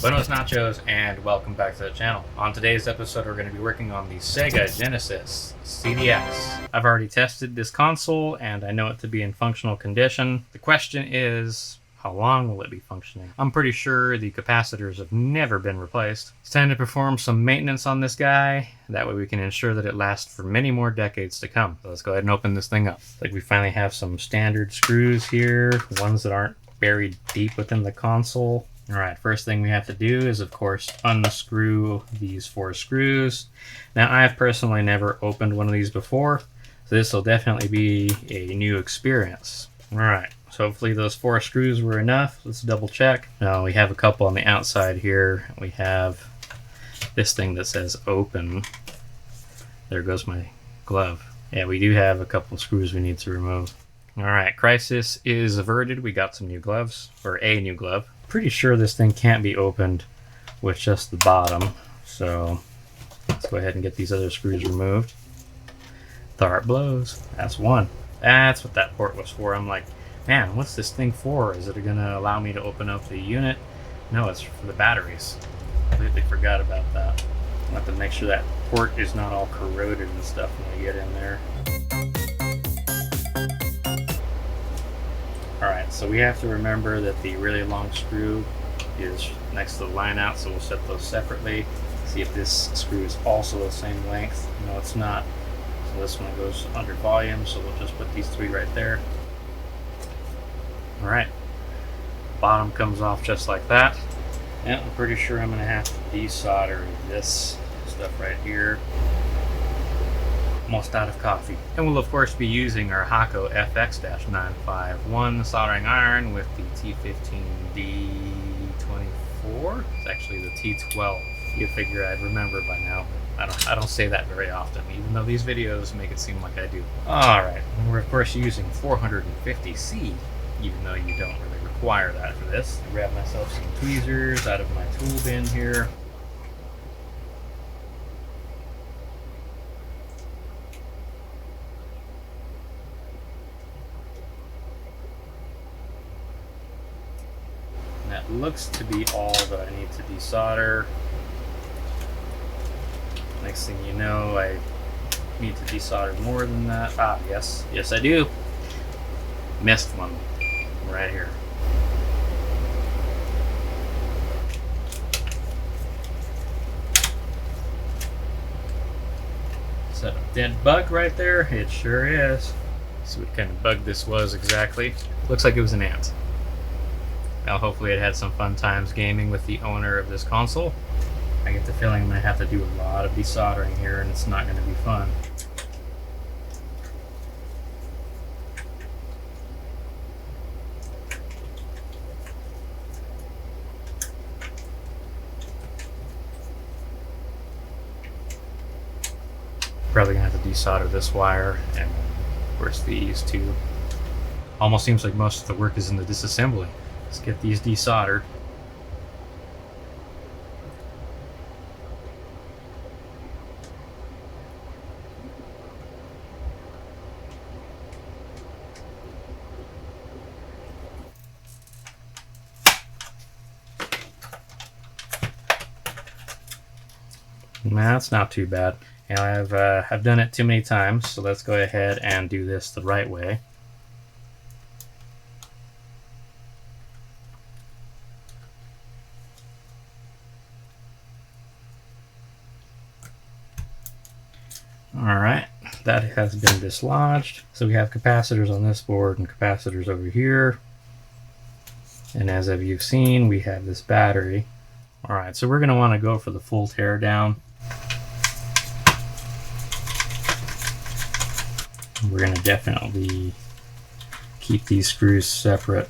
Buenos nachos and welcome back to the channel. On today's episode we're going to be working on the Sega Genesis CDX. I've already tested this console and I know it to be in functional condition. The question is, how long will it be functioning? I'm pretty sure the capacitors have never been replaced. It's time to perform some maintenance on this guy. That way we can ensure that it lasts for many more decades to come. So let's go ahead and open this thing up. Like we finally have some standard screws here, ones that aren't buried deep within the console. Alright, first thing we have to do is, of course, unscrew these 4 screws. Now, I've personally never opened one of these before, so this will definitely be a new experience. Alright, so hopefully those 4 screws were enough. Let's double check. Now, we have a couple on the outside here. We have this thing that says open. There goes my glove. Yeah, we do have a couple of screws we need to remove. Alright, crisis is averted. We got some new gloves, or a new glove. Pretty sure this thing can't be opened with just the bottom, so let's go ahead and get these other screws removed. The heart blows. That's one. That's what that port was for. I'm like, man, what's this thing for? Is it gonna allow me to open up the unit? No, it's for the batteries. Completely forgot about that. I'll have to make sure that port is not all corroded and stuff when we get in there. Alright, so we have to remember that the really long screw is next to the line out, so we'll set those separately. See if this screw is also the same length. No, it's not. So this one goes under volume, so we'll just put these 3 right there. Alright, bottom comes off just like that. And I'm pretty sure I'm going to have to desolder this stuff right here. Almost out of coffee. And we'll of course be using our Hakko FX-951 soldering iron with the T15D24. It's actually the T12. You figure I'd remember by now. I don't say that very often, even though these videos make it seem like I do. Alright, we're of course using 450C, even though you don't really require that for this. I grab myself some tweezers out of my tool bin here. That looks to be all that I need to desolder. Next thing you know, I need to desolder more than that. Ah, yes. Yes, I do. Missed one right here. Is that a dead bug right there? It sure is. Let's see what kind of bug this was exactly. Looks like it was an ant. Well, hopefully it had some fun times gaming with the owner of this console. I get the feeling I'm going to have to do a lot of desoldering here and it's not going to be fun. Probably going to have to desolder this wire and of course these two. Almost seems like most of the work is in the disassembly. Let's get these desoldered. That's not too bad. And I've done it too many times, so let's go ahead and do this the right way. Alright, that has been dislodged. So we have capacitors on this board and capacitors over here. And as you've seen, we have this battery. Alright, so we're going to want to go for the full tear down. We're going to definitely keep these screws separate.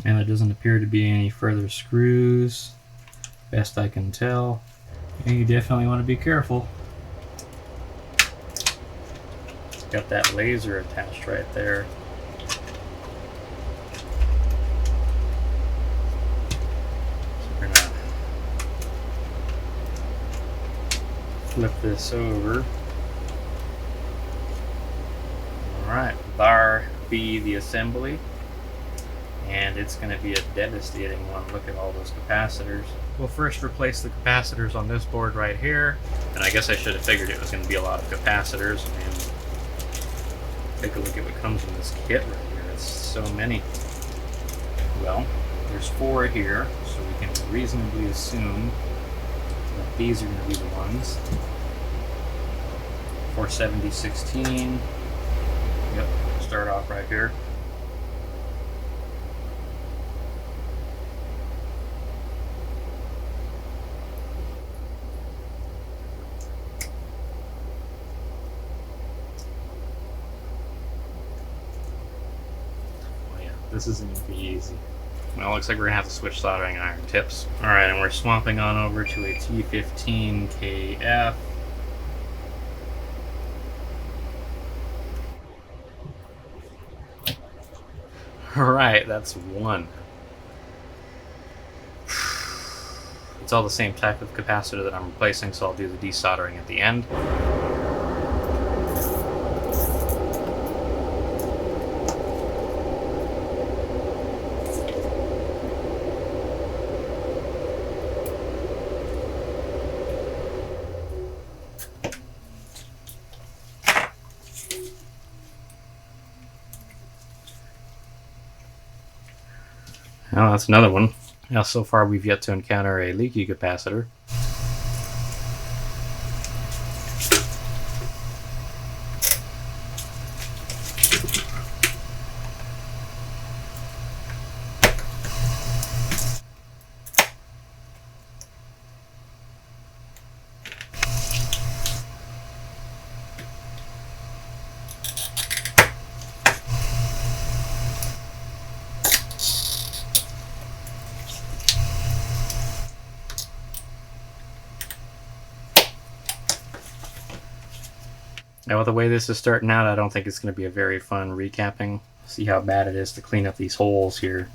And there doesn't appear to be any further screws, best I can tell. And you definitely want to be careful. It's got that laser attached right there. So we're gonna flip this over. Alright, bar B, the assembly. And it's going to be a devastating one. Look at all those capacitors. We'll first replace the capacitors on this board right here. And I guess I should have figured it was going to be a lot of capacitors. And take a look at what comes in this kit right here. It's so many. Well, there's 4 here, so we can reasonably assume that these are going to be the ones. 470/16. Yep, start off right here. This isn't going to be easy. Well, looks like we're going to have to switch soldering iron tips. Alright, and we're swapping on over to a T15KF. Alright, that's 1. It's all the same type of capacitor that I'm replacing, so I'll do the desoldering at the end. Well, that's another one. Now, so far we've yet to encounter a leaky capacitor. Now, with the way this is starting out, I don't think it's going to be a very fun recapping. See how bad it is to clean up these holes here.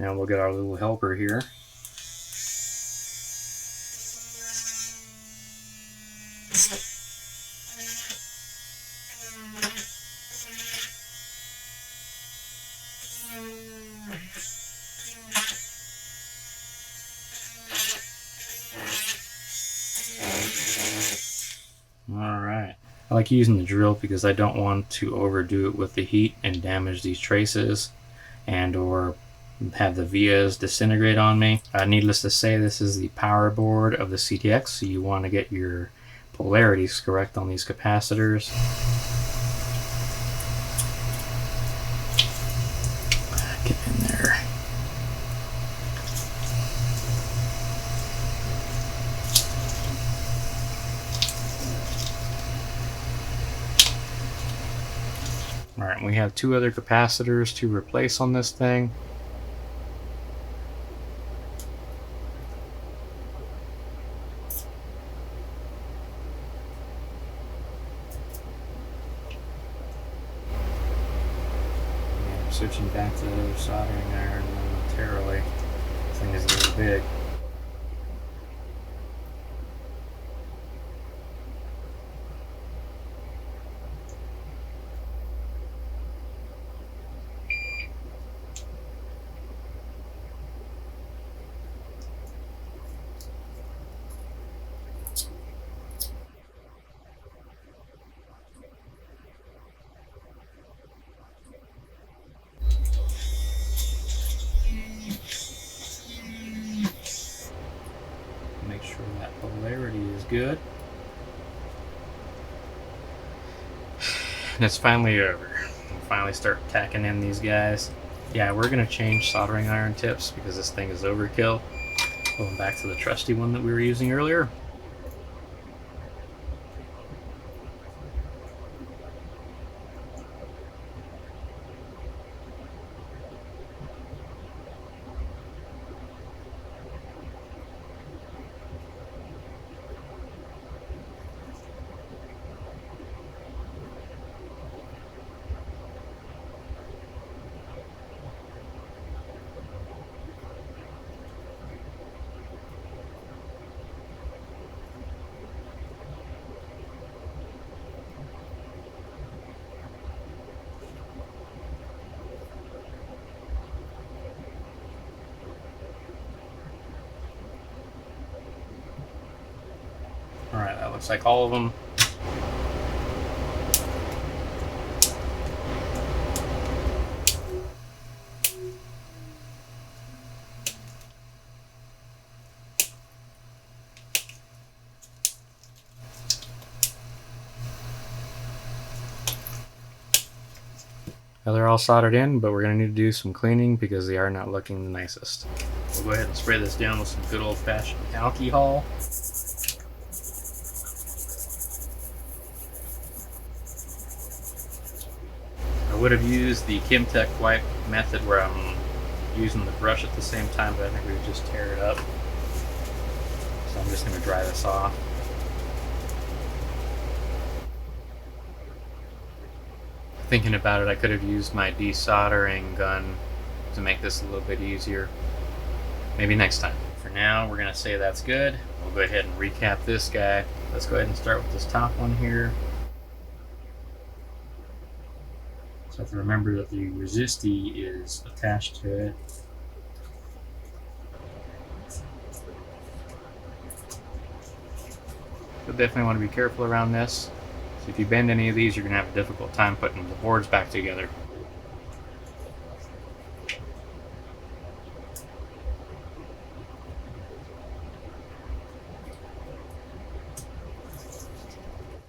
And we'll get our little helper here. Alright. I like using the drill because I don't want to overdo it with the heat and damage these traces and or have the vias disintegrate on me. Needless to say, this is the power board of the CDX, so you want to get your polarities correct on these capacitors. Get in there. Alright, we have 2 other capacitors to replace on this thing. Switching back to the soldering iron momentarily. This thing is a little big. Make sure that polarity is good. And it's finally over. We'll finally start tacking in these guys. Yeah, we're going to change soldering iron tips because this thing is overkill. Going back to the trusty one that we were using earlier. Alright, that looks like all of them. Now they're all soldered in, but we're going to need to do some cleaning because they are not looking the nicest. We'll go ahead and spray this down with some good old-fashioned alcohol. I would have used the Kimtech wipe method where I'm using the brush at the same time, but I think we would just tear it up. So I'm just going to dry this off. Thinking about it, I could have used my desoldering gun to make this a little bit easier. Maybe next time. For now, we're going to say that's good. We'll go ahead and recap this guy. Let's go ahead and start with this top one here. So have to remember that the resistor is attached to it. You'll definitely want to be careful around this. So if you bend any of these, you're going to have a difficult time putting the boards back together.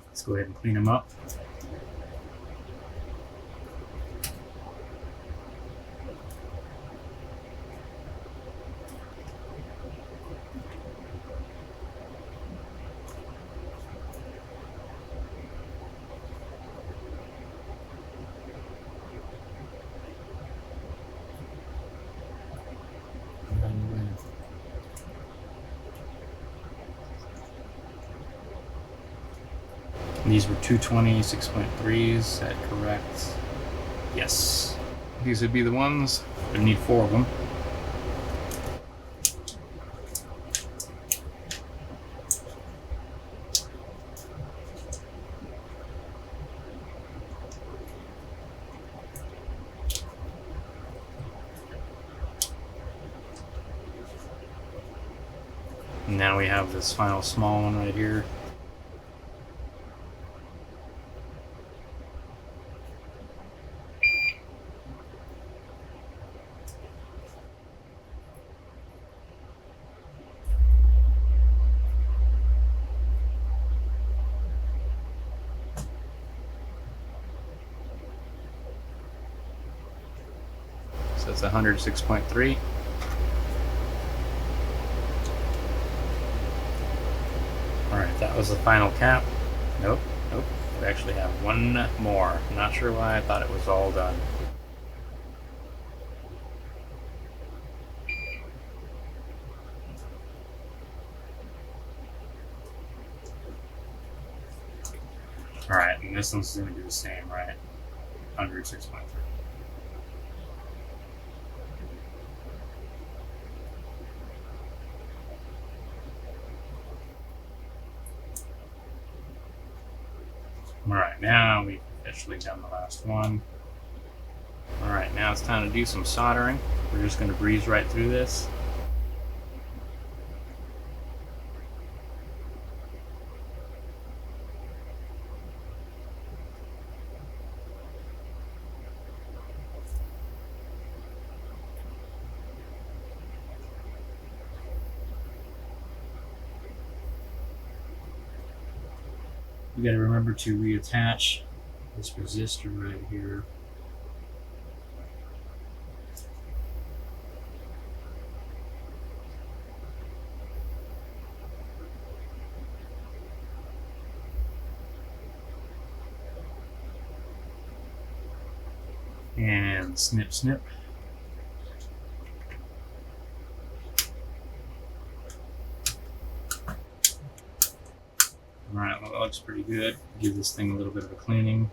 Let's go ahead and clean them up. These were 220 6.3s, is that correct? Yes. These would be the ones. We need 4 of them. And now we have this final small one right here. So it's 106.3. Alright, that was the final cap. Nope. We actually have one more. Not sure why I thought it was all done. Alright, and this one's going to do the same, right? 106.3. Alright, now we've officially done the last one. Alright, now it's time to do some soldering. We're just going to breeze right through this. You got to remember to reattach this resistor right here. And snip, snip. Alright, well, that looks pretty good. Give this thing a little bit of a cleaning.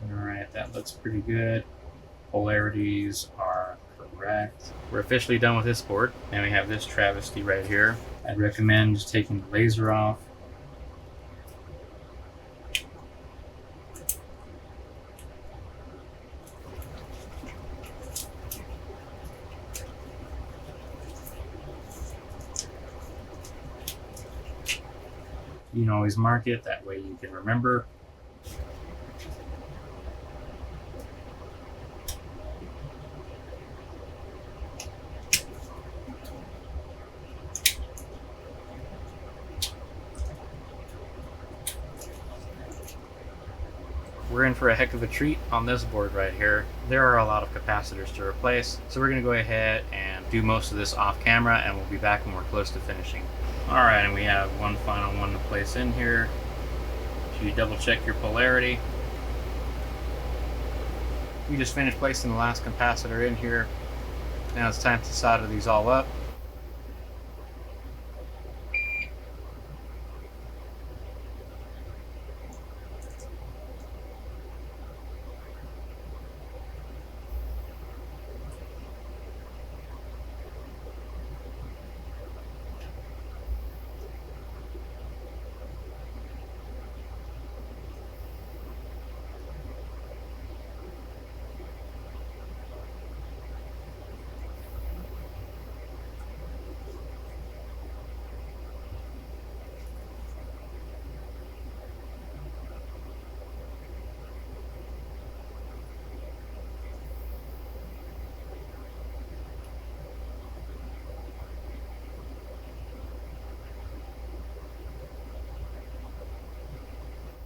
Alright, that looks pretty good. Polarities are correct. We're officially done with this board. Now we have this travesty right here. I'd recommend just taking the laser off. You can always mark it, that way you can remember. We're in for a heck of a treat on this board right here. There are a lot of capacitors to replace, so we're going to go ahead and do most of this off camera, and we'll be back when we're close to finishing. Alright, and we have one final one to place in here. So you double check your polarity. We just finished placing the last capacitor in here. Now it's time to solder these all up.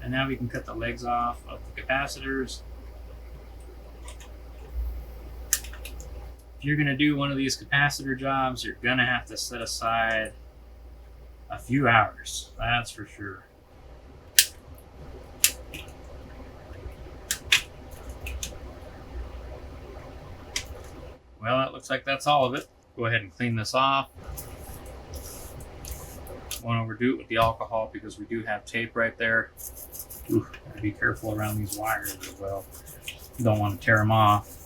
And now we can cut the legs off of the capacitors. If you're going to do one of these capacitor jobs, you're going to have to set aside a few hours, that's for sure. Well, it looks like that's all of it. Go ahead and clean this off. Won't overdo it with the alcohol because we do have tape right there. Ooh, gotta be careful around these wires as well. You don't want to tear them off.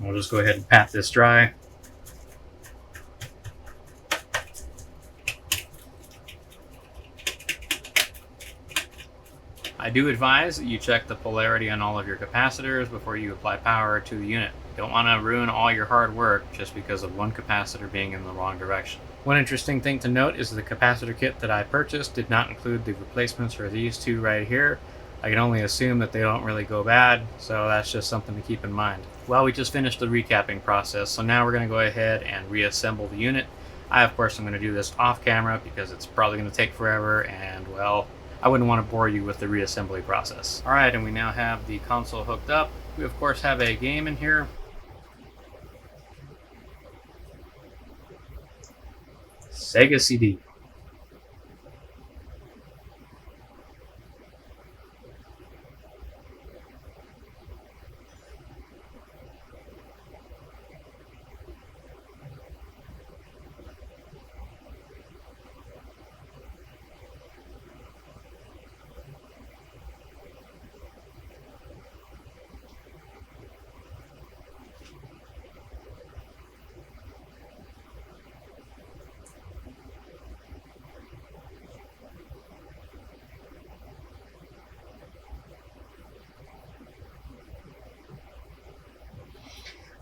We'll just go ahead and pat this dry. I do advise that you check the polarity on all of your capacitors before you apply power to the unit. You don't want to ruin all your hard work just because of one capacitor being in the wrong direction. One interesting thing to note is the capacitor kit that I purchased did not include the replacements for these two right here. I can only assume that they don't really go bad, so that's just something to keep in mind. Well, we just finished the recapping process, so now we're going to go ahead and reassemble the unit. I, of course, am going to do this off camera because it's probably going to take forever, and, well, I wouldn't want to bore you with the reassembly process. Alright, and we now have the console hooked up. We, of course, have a game in here. Sega CD.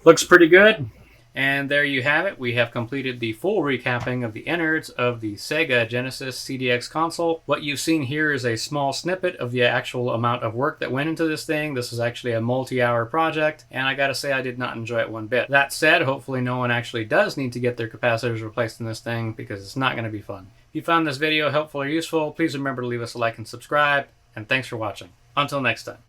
Looks pretty good. And there you have it. We have completed the full recapping of the innards of the Sega Genesis CDX console. What you've seen here is a small snippet of the actual amount of work that went into this thing. This is actually a multi-hour project, and I gotta say I did not enjoy it one bit. That said, hopefully no one actually does need to get their capacitors replaced in this thing, because it's not going to be fun. If you found this video helpful or useful, please remember to leave us a like and subscribe, and thanks for watching. Until next time.